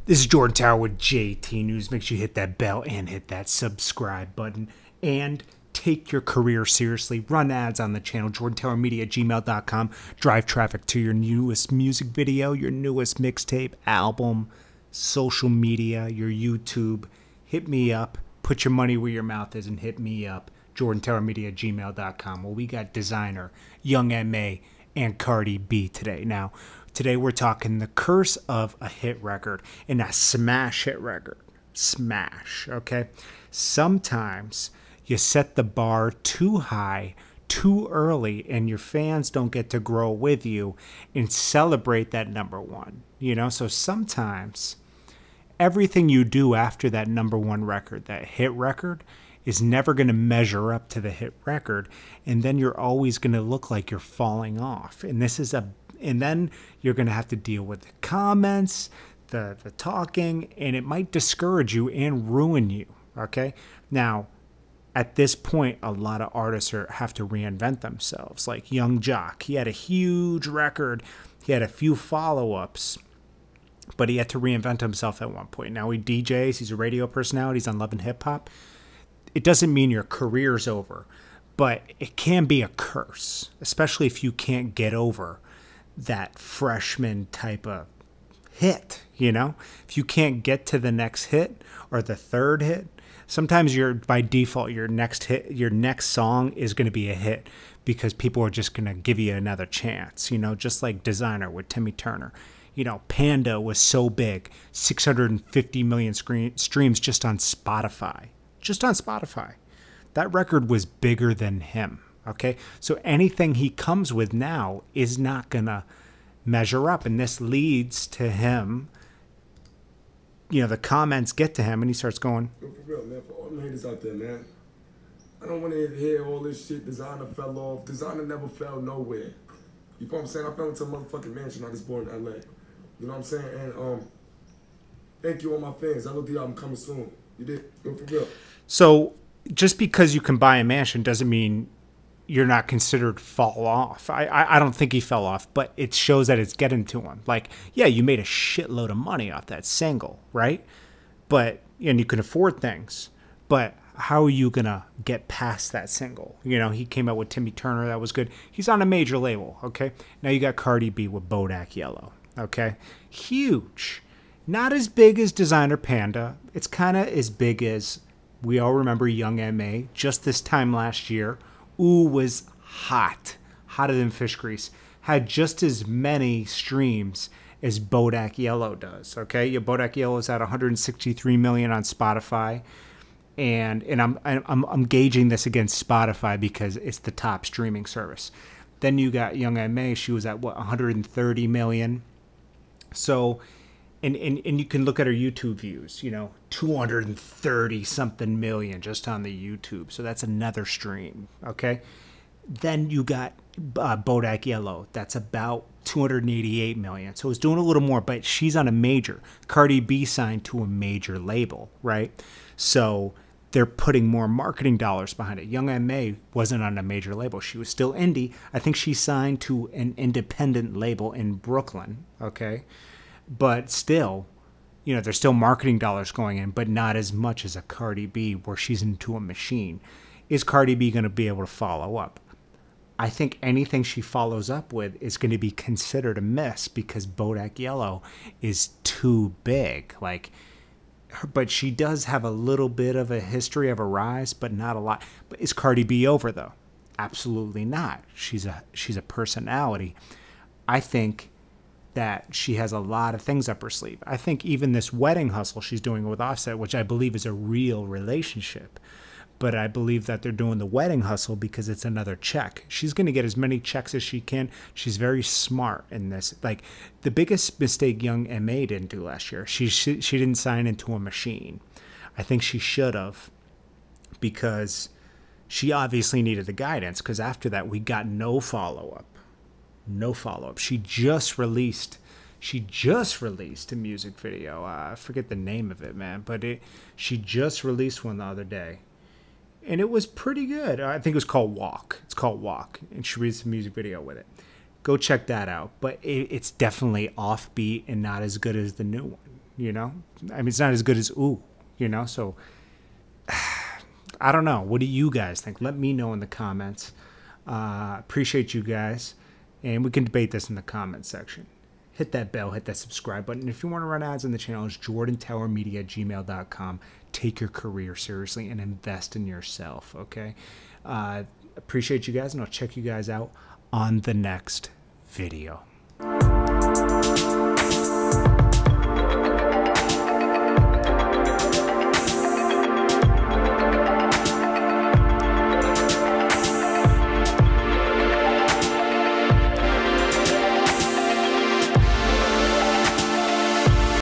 This is Jordan Tower with JT News. Make sure you hit that bell and hit that subscribe button. And take your career seriously. Run ads on the channel, jordantowermedia@gmail.com. Drive traffic to your newest music video, your newest mixtape, album, social media, your YouTube. Hit me up. Put your money where your mouth is and hit me up. jordantowermedia@gmail.com. Well, we got Desiigner, Young M.A., and Cardi B today. Now, today we're talking the curse of a hit record and a smash hit record. Smash, okay? Sometimes you set the bar too high, too early, and your fans don't get to grow with you and celebrate that number one. You know, so sometimes everything you do after that number one record, that hit record, is never going to measure up to the hit record, and then you're always going to look like you're falling off. And then you're going to have to deal with the comments, the talking, and it might discourage you and ruin you. Okay, now at this point, a lot of artists have to reinvent themselves. Like Young Jock, he had a huge record, he had a few follow-ups, but he had to reinvent himself at one point. Now he DJs, he's a radio personality, he's on Love and Hip Hop. It doesn't mean your career's over, but it can be a curse, especially if you can't get over that freshman type of hit, you know? If you can't get to the next hit or the third hit, sometimes by default, your next song is going to be a hit because people are just going to give you another chance, you know, just like Desiigner with Timmy Turner. You know, Panda was so big, 650 million streams just on Spotify. Just on Spotify. That record was bigger than him, okay? So anything he comes with now is not going to measure up, and this leads to him, you know, the comments get to him, and he starts going, For real, man, for all the haters out there, man, I don't want to hear all this shit. Desiigner fell off. Desiigner never fell nowhere. You know what I'm saying? I fell into a motherfucking mansion. I was born in LA. You know what I'm saying? And thank you all my fans. LOD album coming soon. You did? For real. So just because you can buy a mansion doesn't mean you're not considered fall off. I don't think he fell off, but it shows that it's getting to him. Like, yeah, you made a shitload of money off that single, right? And you can afford things, but how are you going to get past that single? You know, he came out with Timmy Turner. That was good. He's on a major label, okay? Now you got Cardi B with Bodak Yellow, okay? Huge. Not as big as Desiigner Panda. It's kind of as big as, we all remember, Young M.A. Just this time last year. Ooh was hot. Hotter than fish grease. Had just as many streams as Bodak Yellow does, okay? Your Bodak Yellow is at 163 million on Spotify. And I'm gauging this against Spotify because it's the top streaming service. Then you got Young M.A. She was at, what, 130 million? So... And you can look at her YouTube views, you know, 230 something million just on the YouTube. So that's another stream, okay? Then you got Bodak Yellow. That's about 288 million. So it's doing a little more, but she's on a major. Cardi B signed to a major label, right? So they're putting more marketing dollars behind it. Young M.A. wasn't on a major label. She was still indie. I think she signed to an independent label in Brooklyn, okay? But still, you know, there's still marketing dollars going in, but not as much as a Cardi B where she's into a machine. Is Cardi B going to be able to follow up? I think anything she follows up with is going to be considered a miss because Bodak Yellow is too big. But she does have a little bit of a history of a rise, but not a lot. But is Cardi B over, though? Absolutely not. She's a personality. I think that she has a lot of things up her sleeve. I think even this wedding hustle she's doing with Offset, which I believe is a real relationship, but I believe that they're doing the wedding hustle because it's another check. She's going to get as many checks as she can. She's very smart in this. Like, the biggest mistake Young M.A. didn't do last year, she didn't sign into a machine. I think she should have, because she obviously needed the guidance, because after that we got no follow-up. No follow-up. She just released a music video. I forget the name of it, man, but she just released one the other day, and it was pretty good. I think it was called Walk. It's called Walk, and she released a music video with it. Go check that out. But it's definitely offbeat and not as good as the new one. you know? I mean, it's not as good as ooh, you know? So I don't know. What do you guys think? Let me know in the comments. Appreciate you guys. And we can debate this in the comments section. Hit that bell, hit that subscribe button. If you want to run ads on the channel, it's jordantowermedia@gmail.com. Take your career seriously and invest in yourself, okay? Appreciate you guys, and I'll check you guys out on the next video.